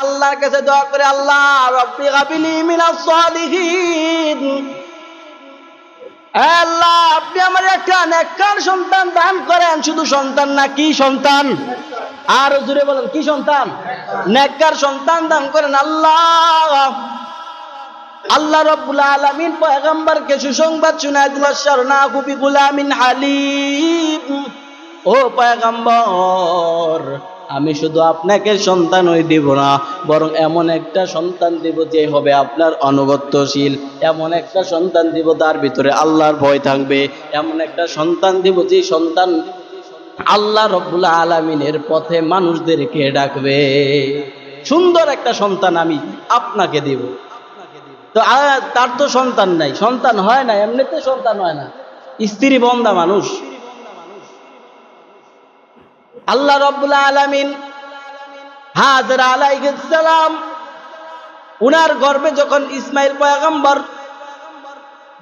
আল্লাহর কাছে দোয়া করে, আল্লাহ রব্বি হাবিলি মিনাস সালিহিন, আল্লাহ আপনি আমার একটা নেককার সন্তান দান করেন। শুধু সন্তান না, কি সন্তান? আর জোরে বলেন, কি সন্তান? নেককার সন্তান দান করেন আল্লাহ। আল্লাহ রাব্বুল আলামিন পয়গম্বরকে সুসংবাদ শুনায় দিল, শারনাহু বিগুলামিন হালিম, ও পয়গম্বর আমি শুধু আপনাকে সন্তানই দিব না, বরং এমন একটা সন্তান দিব যে হবে আপনার অনুগত্যশীল, এমন একটা সন্তান দিব তার ভিতরে আল্লাহর ভয় থাকবে, এমন একটা সন্তান দিব যে সন্তান আল্লাহ রাব্বুল আলামিনের পথে মানুষদেরকে ডাকবে। সুন্দর একটা সন্তান আমি আপনাকে দিব। তো তার তো সন্তান নাই, সন্তান হয় না, এমনিতে সন্তান হয় না, স্ত্রী বন্ধা মানুষ। আল্লাহ রাব্বুল আলামিন হাজরা আলাইহিস সালাম উনার গর্ভে যখন ইসমাইল পয়গম্বর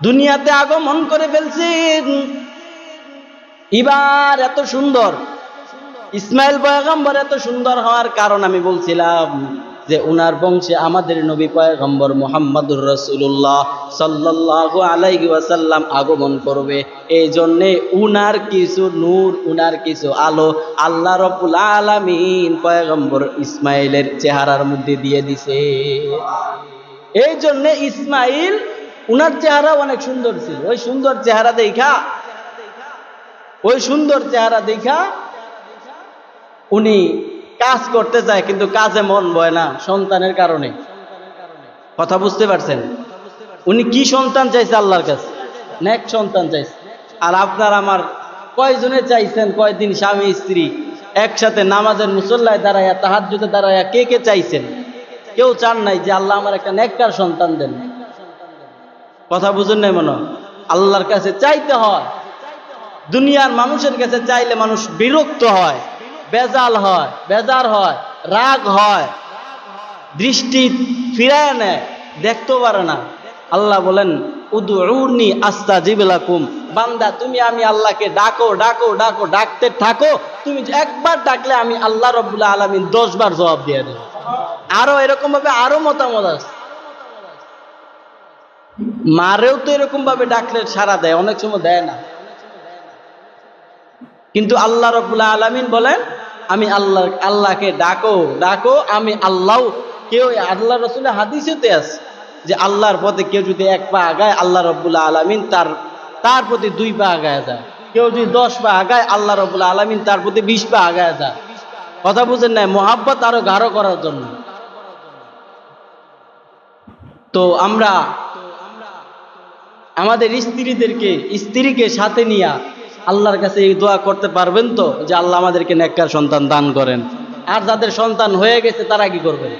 দুনিয়াতে আগমন করে ফেলছেন, এবার এত সুন্দর ইসমাইল পয়গম্বর এত সুন্দর হওয়ার কারণ আমি বলছিলাম যে উনার বংশে আমাদের নবী পয়গম্বর মুহাম্মদুর রাসূলুল্লাহ সাল্লাল্লাহু আলাইহি ওয়াসাল্লাম আগমন করবে। এই জন্যে উনার কিছু নূর, উনার কিছু আলো আল্লাহ রাব্বুল আলামিন পয়গম্বর ইসমাইলের চেহারার মধ্যে দিয়ে দিছে। এই জন্য ইসমাইল উনার চেহারা অনেক সুন্দর ছিল। ওই সুন্দর চেহারা দেখা উনি কাজ করতে চায়, কিন্তু কাজে মন বয় না সন্তানের কারণে। কথা বুঝতে পারছেন? উনি কি সন্তান চাইছে আল্লাহর কাছে? নেক সন্তান চাইছে। আর আপনার আমার কয়জনে চাইছেন কয়দিন স্বামী স্ত্রী একসাথে নামাজের মুসল্লায় দাঁড়াইয়া, তাহাজ্জুদে দাঁড়াইয়া কে কে চাইছেন? কেউ চান নাই যে আল্লাহ আমার একটা নেককার সন্তান দেন। কথা বুঝুন নাই মনে? আল্লাহর কাছে চাইতে হয়। দুনিয়ার মানুষের কাছে চাইলে মানুষ বিরক্ত হয়, বেজাল হয়, বেজার হয়, রাগ হয়, দৃষ্টি ফিরায় নেয়, দেখতে পারে না। আল্লাহ বলেন উদউনি আস্তাজিব লাকুম, বান্দা তুমি আমি আল্লাহকে ডাকো ডাকো ডাকো, ডাকতে থাকো। তুমি একবার ডাকলে আমি আল্লাহ রাব্বুল আলামিন 10 বার জবাব দিয়ে দেব। আরো এরকম ভাবে আরো মতামত আছে। মারেও তো এরকম ভাবে ডাকলে সাড়া দেয়, অনেক সময় দেয় না। কিন্তু আল্লাহ রাব্বুল আলামিন বলেন আমি আল্লাহকে ডাকো ডাকো, আমি আল্লাহ। কেউ আল্লাহ রাসূলের হাদিসেতে আছে যে আল্লাহর পথে কেউ যদি 1 পা আগায় আল্লাহ রাব্বুল আলামিন তার প্রতি 2 পা আগায় যায়। কেউ যদি 10 পা আগায় আল্লাহ রাব্বুল আলামিন তার প্রতি 20 পা আগায় যায়। কথা বুঝেন না? মোহাব্বত আরো গাঢ় করার জন্য। তো আমরা আমাদের স্ত্রীকে সাথে নিয়ে আল্লাহর কাছে এই দোয়া করতে পারবেন তো যে আল্লাহ আমাদেরকে নেককার সন্তান দান করেন। আর যাদের সন্তান হয়ে গেছে তারা কি করবেন?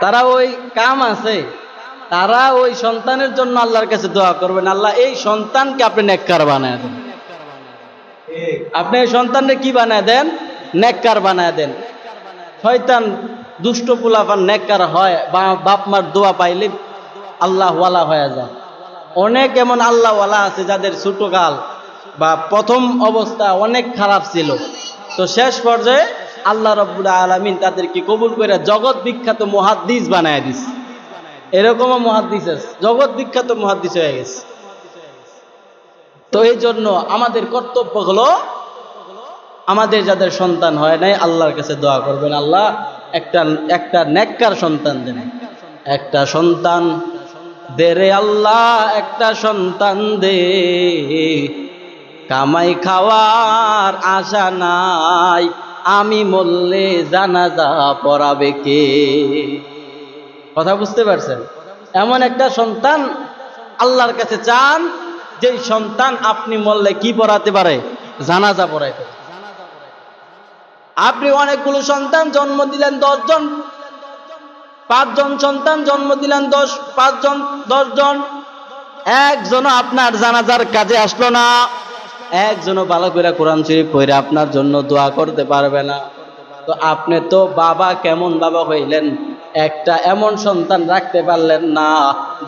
তারা ওই কাম আছে, তারা ওই সন্তানের জন্য আল্লাহর কাছে দোয়া করবেন, আল্লাহ এই সন্তানকে আপনি নেককার বানায় দেন। আপনি এই সন্তানকে কি বানায় দেন? নেককার বানায় দেন। শয়তান দুষ্ট পোলাপান নেককার হয়, বাপ মার দোয়া পাইলে আল্লাহ ওয়ালা হয়ে যায়। অনেক এমন আল্লাহ ওয়ালা আছে যাদের ছোটকাল বা প্রথম অবস্থা অনেক খারাপ ছিল, তো শেষ পর্যায়ে আল্লাহ রাব্বুল আলামিন তাদেরকে কবুল করে জগৎ বিখ্যাত মুহাদ্দিস বানায় দিছে। এরকমও মুহাদ্দিস আছে, জগৎ বিখ্যাত মুহাদ্দিস হয়ে গেছে। তো এই জন্য আমাদের কর্তব্য হলো আমাদের যাদের সন্তান হয় নাই আল্লাহর কাছে দোয়া করবেন, আল্লাহ একটা নেককার সন্তান দেন। একটা সন্তান দে রে আল্লাহ, একটা সন্তান দে, কামাই খাওয়ার আশা নাই, আমি মরলে জানাজা পড়াবে কে? কথা বুঝতে পারছেন? এমন একটা সন্তান আল্লাহর কাছে চান যে সন্তান আপনি মরলে কি পড়াতে পারে? জানাজা পড়াইতে। আপনি অনেকগুলো সন্তান জন্ম দিলেন, 10 জন, 5 জন সন্তান জন্ম দিলেন, 5 জন 10 জন, একজনও আপনার জানাজার কাজে আসলো না, একজনও ভালো করে কোরআন শরীফ পড়ে আপনার জন্য দোয়া করতে পারবে না। তো আপনি তো বাবা কেমন বাবা হইলেন? একটা এমন সন্তান রাখতে পারলেন না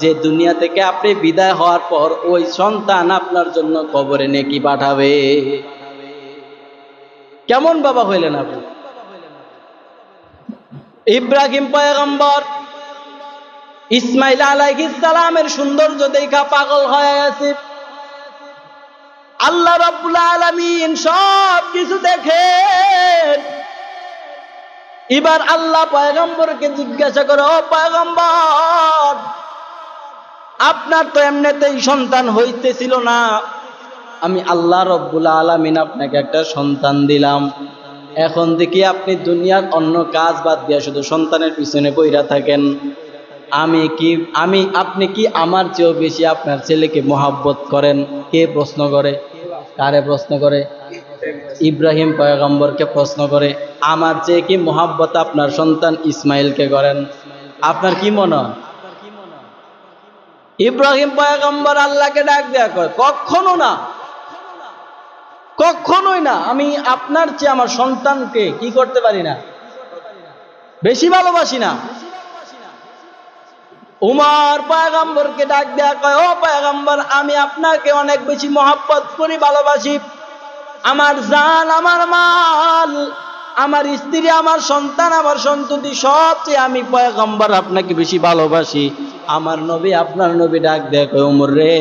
যে দুনিয়া থেকে আপনি বিদায় হওয়ার পর ওই সন্তান আপনার জন্য কবরে নেকি পাঠাবে। কেমন বাবা হইলেন আপনি? ইব্রাহিম পয়গম্বর ইসমাইল আলাইহিস সালামের সৌন্দর্য দেখা পাগল হয়ে গেছে। আল্লাহ রাব্বুল আলামিন সব কিছু দেখেন। এবার আল্লাহ পয়গম্বরকে জিজ্ঞাসা করে, ও পয়গম্বর, আপনার তো এমনিতেই সন্তান হইতেছিল না, আমি আল্লাহ রাব্বুল আলামিন আপনাকে একটা সন্তান দিলাম, এখন দেখি আপনি দুনিয়ার অন্য কাজ বাদ দিয়ে শুধু সন্তানের পিছনে পইরা থাকেন, আপনি কি আমার চেয়েও বেশি আপনার ছেলেকে মহব্বত করেন? কে প্রশ্ন করে? কারে প্রশ্ন করে? ইব্রাহিম পয়গম্বরকে প্রশ্ন করে, আমার চেয়ে কি মহব্বত আপনার সন্তান ইসমাইলকে করেন? আপনার কি মনে হয়? ইব্রাহিম পয়গম্বর আল্লাহকে ডাক দেয়া কয়, কখনো না, কখনোই না, আমি আপনার চেয়ে আমার সন্তানকে কি করতে পারি না, বেশি ভালোবাসি না। উমর পয়গম্বরকে ডাক দেয়া কয়, ও পয়গম্বর, আমি আপনাকে অনেক বেশি মহব্বত করি, ভালোবাসি, আমার জান, আমার মাল, আমার স্ত্রী, আমার সন্তান, আমার সন্ততি সবচেয়ে আমি পয়গম্বর আপনাকে বেশি ভালোবাসি। আমার নবী, আপনার নবী ডাক দেয়, ওমর রে,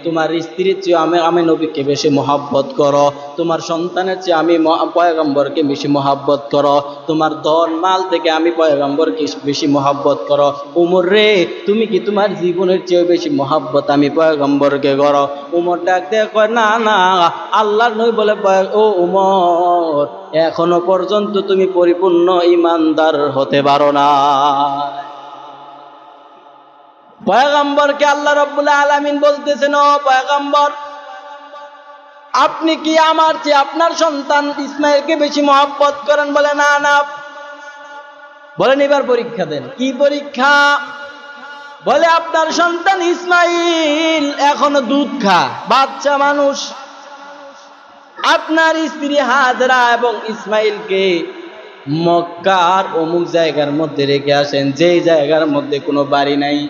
তোমার স্ত্রীর চেয়ে আমি নবীকে বেশি মহব্বত করো, তোমার সন্তানের চেয়ে আমি পয়গম্বরকে বেশি মহব্বত করো, তোমার ধন মাল থেকে আমি পয়গম্বরকে বেশি মহব্বত করো। ওমর রে, তুমি কি তোমার জীবনের চেয়ে বেশি মহব্বত আমি পয়গম্বরকে করো? ওমর ডাক দেয়, কয়, না না, আল্লাহর নবী বলে, ও ওমর, এখনো পর্যন্ত তুমি পরিপূর্ণ ইমানদার হতে পারো না। পয়গম্বরকে আল্লাহ রাব্বুল আলামিন বলতেছেন, ও পয়গম্বর, আপনি কি আমার চেয়ে আপনার সন্তান ইসমাইলকে বেশি মহব্বত করেন? বলে, না না। বলেন, এবার পরীক্ষা দেন। কি পরীক্ষা? বলে, আপনার সন্তান ইসমাইল এখনো দুধ খা, বাচ্চা মানুষ, আপনার স্ত্রী হাজরা এবং ইসমাইলকে মক্কার অমুক জায়গার মধ্যে রেখে আসেন, যেই জায়গার মধ্যে কোনো বাড়ি নাই,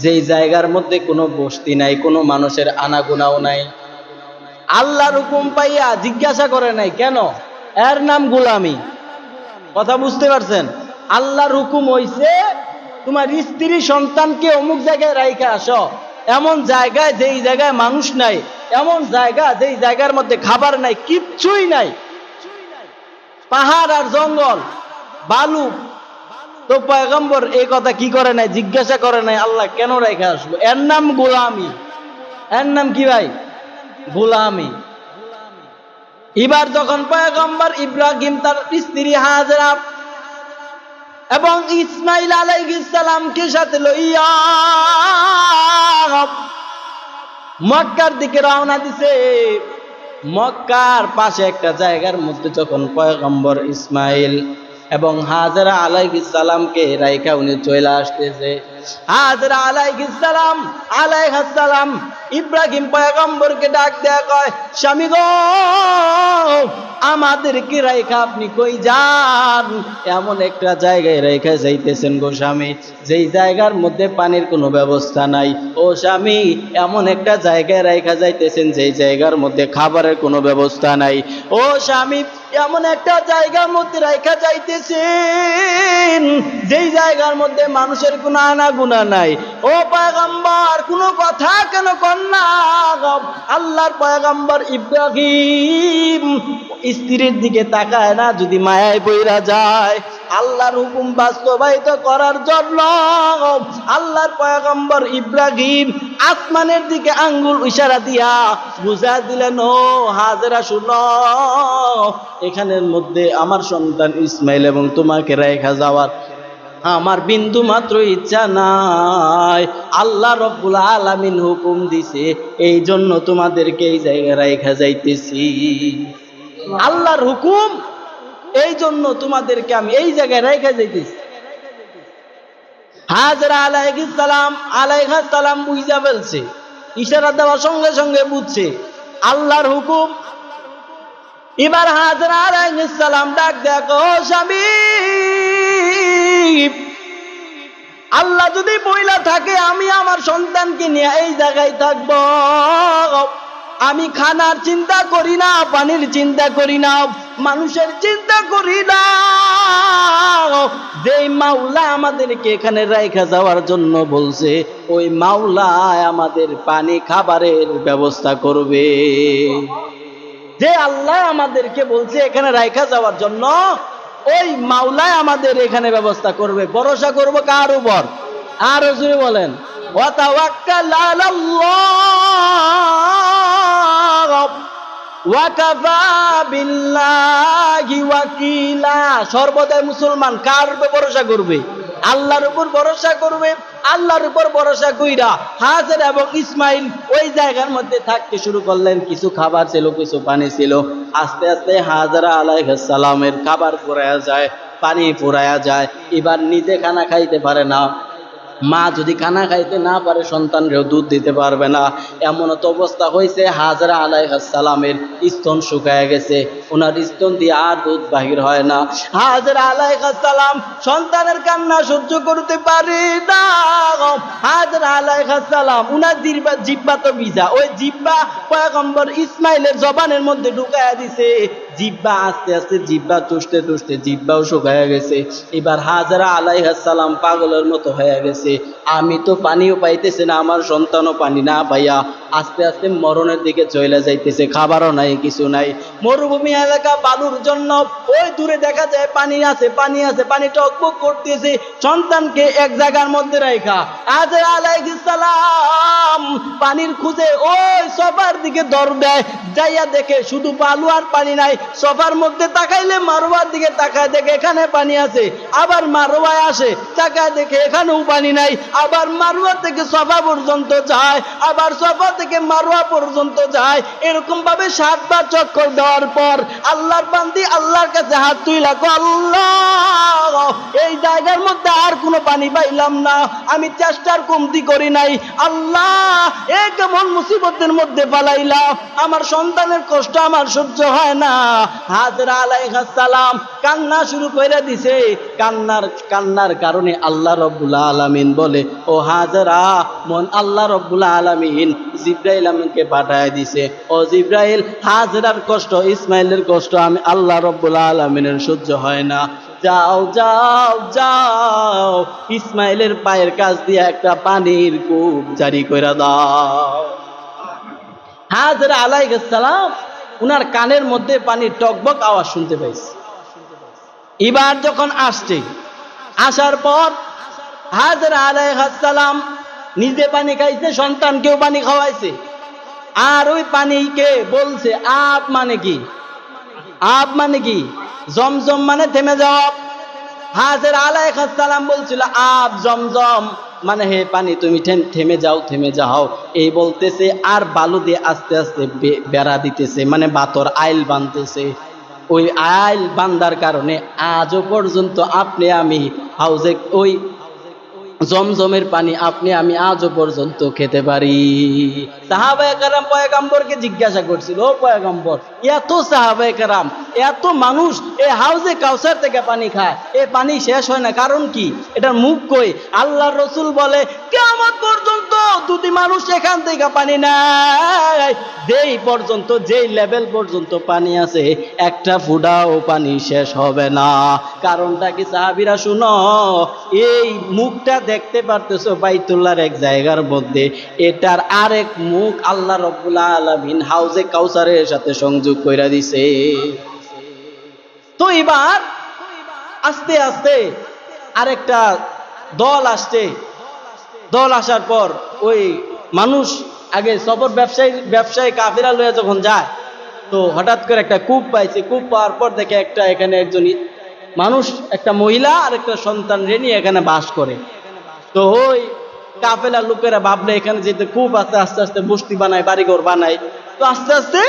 যেই জায়গার মধ্যে কোনো বস্তি নাই, কোনো মানুষের আনাগোনাও নাই। আল্লাহর হুকুম পাইয়া জিজ্ঞাসা করে নাই কেন? এর নাম গোলামি। কথা বুঝতে পারছেন? আল্লাহর হুকুম হইছে, তোমার স্ত্রী সন্তানকে অমুক জায়গায় রাইখা আসো, এমন জায়গায় যেই জায়গায় মানুষ নাই, এমন জায়গা যেই জায়গার মধ্যে খাবার নাই, কিচ্ছুই নাই, পাহাড় আর জঙ্গল, বালু। তো পয়গম্বর এই কথা কি করে নাই? জিজ্ঞাসা করে নাই আল্লাহ কেন রেখে আসবো? এর নাম গোলামি। এর নাম কি ভাই? গোলামি। এবার যখন পয়গম্বর ইব্রাহিম তার স্ত্রী হাজরা এবং ইসমাইল আলাইহিস সালামকে সাথে লইয়া মক্কার দিকে রওনা দিছে, মক্কার পাশে একটা জায়গার মধ্যে যখন পয়গম্বর ইসমাইল এবং হাজরা আলাইহিস সালামকে রাইখা উনি চলে আসতেছে, হাজরা আলাইহিস সালাম ইব্রাহিম পয়গম্বরকে ডাক দেয়া কয়, স্বামী গো, আমাদেরকে রাইখা আপনি কই যান? এমন একটা জায়গায় রাইখা যাইতেছেন গো স্বামী, যেই জায়গার মধ্যে পানির কোনো ব্যবস্থা নাই। ও স্বামী, এমন একটা জায়গায় রাইখা যাইতেছেন যেই জায়গার মধ্যে খাবারের কোনো ব্যবস্থা নাই। ও স্বামী, এমন একটা জায়গার মধ্যে রাইখা যাইতেছেন যেই জায়গার মধ্যে মানুষের কোনো আনাগুনা নাই। ও পয়গম্বর, কোনো কথা কেন কন না? আল্লাহর পয়গম্বর ইব্রাহিম স্ত্রীর দিকে তাকায় না, যদি মায়ায় পইরা যায়। আল্লাহর হুকুম বাস্তবায়িত করার জন্য আল্লাহর পয়গম্বর ইব্রাহিম আসমানের দিকে আঙ্গুল ইশারা দিয়া বুঝা দিলেন, ও হাজরা শুনো, এখানের মধ্যে আমার সন্তান ইসমাইল এবং তোমাকে রেখা যাওয়ার আমার বিন্দু মাত্র ইচ্ছা নাই। আল্লাহ রব্বুল আলামিন হুকুম দিছে, এই জন্য তোমাদেরকে এই জায়গায় রেখা যাইতেছি। আল্লাহর হুকুম, এই জন্য তোমাদেরকে আমি এই জায়গায় রেখা যাইতেছি। হাজরা আলাইহিস সালাম বুঝা ফেলছে, ইশারা দেওয়ার সঙ্গে সঙ্গে বুঝছে আল্লাহর হুকুম। এবার হাজরা আলাইহিস সালাম ডাক দেখো, স্বামী, আল্লাহ যদি বইলা থাকে আমি আমার সন্তানকে নিয়ে এই জায়গায় থাকব, আমি খানার চিন্তা করি না, পানির চিন্তা করি না, মানুষের চিন্তা করি না, যেই মাওলা আমাদেরকে এখানে রাইখা যাওয়ার জন্য বলছে, ওই মাওলা আমাদের পানি খাবারের ব্যবস্থা করবে। যে আল্লাহ আমাদেরকে বলছে এখানে রাইখা যাওয়ার জন্য, ওই মাওলা আমাদের এখানে ব্যবস্থা করবে। ভরসা করবো কার উপর? আরো জোরে বলেন, ওয়া তাওয়াক্কাল আলাল্লাহ ওয়া কাফা বিল্লাহি ওয়াকিলা। সর্বদাই মুসলমান কার উপর ভরসা করবে? আল্লাহর উপর ভরসা করবে। আল্লাহর উপর ভরসা কইরা হাজের এবং ইসমাইল ওই জায়গার মধ্যে থাকতে শুরু করলেন। কিছু খাবার ছিল, কিছু পানি ছিল। আস্তে আস্তে হাজরা আলাইহিস সালামের খাবার ফুরায়া যায়, পানি ফুরায়া যায়। এবার নিজে খানা খাইতে পারে না। মা যদি খানা খাইতে না পারে, সন্তানরেও দুধ দিতে পারবে না। এমন তো অবস্থা হয়েছে, হাজরা আলাইহিস সালামের স্তন শুকায় গেছে, ওনার স্তন দিয়ে আর দুধ বাহির হয় না। হাজরা আলাইহিস সালাম সন্তানের কান্না সহ্য করতে পারে না। হাজরা আলাইহিস সালাম উনার জিহ্বা তো ভিজা, ওই জিহ্বা পয়গম্বর ইসমাইলের জবানের মধ্যে ঢুকায়া দিছে। জিহ্বা আস্তে আস্তে জিহ্বা চুষতে চুষতে জিহ্বাও শুকায়া গেছে। এবার হাজরা আলাইহিস সালাম পাগলের মতো হয়ে গেছে। আমি তো পানিও পাইতেছি না, আমার সন্তানও পানি না পাইয়া আস্তে আস্তে মরণের দিকে চলে যাইতেছে। খাবারও নাই, কিছু নাই। মরুভূমি এলাকা, বালুর জন্য ওই দূরে দেখা যায় পানি আছে, পানি আছে, পানি টকবক করতেছে। সন্তানকে এক জায়গার মধ্যে রাখা হাজরা আলাইহিস সালাম পানির খুঁজে ওই সফার দিকে দৌড় দেয়। যাইয়া দেখে শুধু বালু আর পানি নাই। সফার মধ্যে তাকাইলে মারোয়ার দিকে তাকায় দেখে এখানে পানি আছে। আবার মারোয়ায় আসে, তাকায় দেখে এখানেও পানি নাই। আবার মারোয়া থেকে সফা পর্যন্ত যায়, আবার সফা থেকে মারোয়া পর্যন্ত যায়। এরকম ভাবে 7 বার চক্কর দেওয়ার পর আল্লাহর বান্দি আল্লাহর কাছে হাত তুইলা, আল্লাহ এই জায়গার মধ্যে আর কোনো পানি পাইলাম না, আমি চেষ্টার কমতি করি নাই। আল্লাহ এ কেমন মুসিবতের মধ্যে পালাইলা, আমার সন্তানের কষ্ট আমার সহ্য হয় না। হাজরা আলাইহিস সালাম কান্না শুরু করে দিছে। কান্নার কারণে আল্লাহ রব্বুল আলামিন বলে, ও হাজরা, মন আল্লাহ রব্বুল আলামিন জিবরাইল আমাকে পাঠায় দিছে। ও জিবরাইল, হাজরার কষ্ট, ইসমাইলের কষ্ট আমি আল্লাহ রব্বুল আলামিনের সহ্য হয় না। যাও যাও যাও, ইসমাইলের পায়ের কাছ দিয়ে একটা পানির কূপ জারি করে দাও। হাজরা আলাইহিস সালাম উনার কানের মধ্যে পানির টকবক আওয়াজ শুনতে পাইছে। এবার যখন আসছে, আসার পর হাজরা আলাইহিস সালাম নিজে পানি খাইছে, সন্তানকেও পানি খাওয়াইছে। আর ওই পানিকে বলছে আব মানে কি? আব মানে কি? জমজম মানে থেমে যাও। হাজরা আলাইহিস সালাম বলছিল আব জমজম মানে হে পানি তুমি থেমে যাও, থেমে যাও, এই বলতেছে। আর বালু দিয়ে আস্তে আস্তে বেড়া দিতেছে, মানে বাতর আইল বাঁধতেছে। ওই আইল বান্দার কারণে আজও পর্যন্ত আপনি আমি হাউজে ওই জমজমের পানি আপনি আমি আজও পর্যন্ত খেতে পারি। সাহাবায়ে কেরাম পয়গম্বরকে জিজ্ঞাসা করছিল, ও পয়গম্বর, এত সাহাবায়ে কেরাম, এত মানুষ এই হাউজে কাউসার থেকে পানি খায়, এই পানি শেষ হয় না, কারণ কি? এটার মুখ কই? আল্লাহর রাসূল বলে, কিয়ামত পর্যন্ত যদি মানুষ এখান থেকে পানি নেয়, যেই পর্যন্ত, যেই লেভেল পর্যন্ত পানি আছে, একটা ফুটাও পানি শেষ হবে না। কারণটা কি সাহাবীরা শুনো, এই মুখটা দেখতে পারতেছো বাইতুল্লাহর এক জায়গার মধ্যে, এটার আরেক মুখ আল্লাহ রাব্বুল আলামিন হাউজে কাউসারের সাথে সংযোগ কইরা দিছে। তো এবার আস্তে আস্তে আরেকটা দল আসছে। দল আসার পর ওই মানুষ আগে সফর ব্যবসায়ী কাফিরা লয়ে যখন যায়, তো হঠাৎ করে একটা কূপ পাইছে। কূপ পাওয়ার পর দেখে এখানে একজন মানুষ, একটা মহিলা আর একটা সন্তান নিয়ে এখানে বাস করে। তো ওই কাফেলার লোকেরা ভাবলে এখানে যেতে কূপ আছে, আস্তে আস্তে বস্তি বানায়, বাড়িঘর বানায়। তো আস্তে আস্তে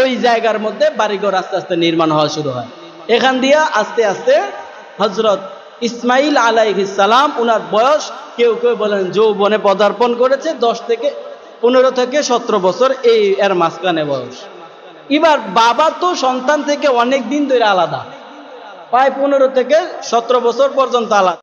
ওই জায়গার মধ্যে বাড়িঘর আস্তে আস্তে নির্মাণ হওয়া শুরু হয়। এখান দিয়া আস্তে আস্তে হযরত ইসমাইল আলাইহিস সালাম, উনার বয়স কেউ কেউ বলেন যৌবনে পদার্পণ করেছে, 15 থেকে 17 বছর, এই এর মাঝখানে বয়স। এবার বাবা তো সন্তান থেকে অনেক দিন ধরে আলাদা, প্রায় 15 থেকে 17 বছর পর্যন্ত আলাদা।